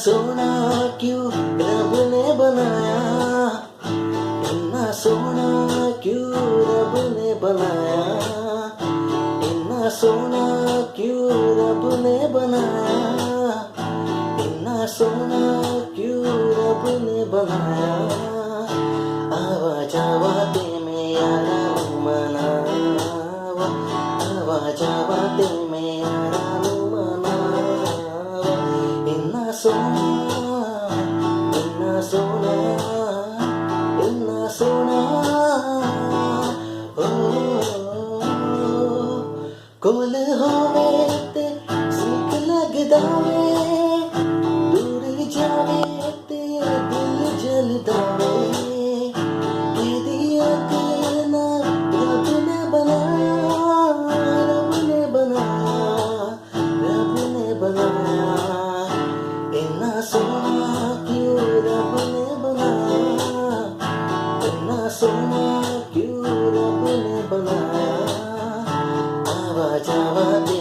सोना क्यों रब ने बनाया, इतना सोना क्यों रब ने बनाया, इतना सोना क्यों रब ने बनाया, इतना सोना क्यों रब ने बनाया। आवाज आवाते में यारा मनावा, आवाज आवाते में यारा मनावा। इतना सोना, इतना सोना, इतना सोना। कोल होवे ते सिक लगदा वे, दूर जावे ते दिल जलदा वे। तेरी अक्ल नाल रब ने बनाया, रब ने बनाया, रब ने बनाया। इतना सोना क्यों रब ने बनाया, इतना सोना क्यों रब ने बनाया। आवाज आवाज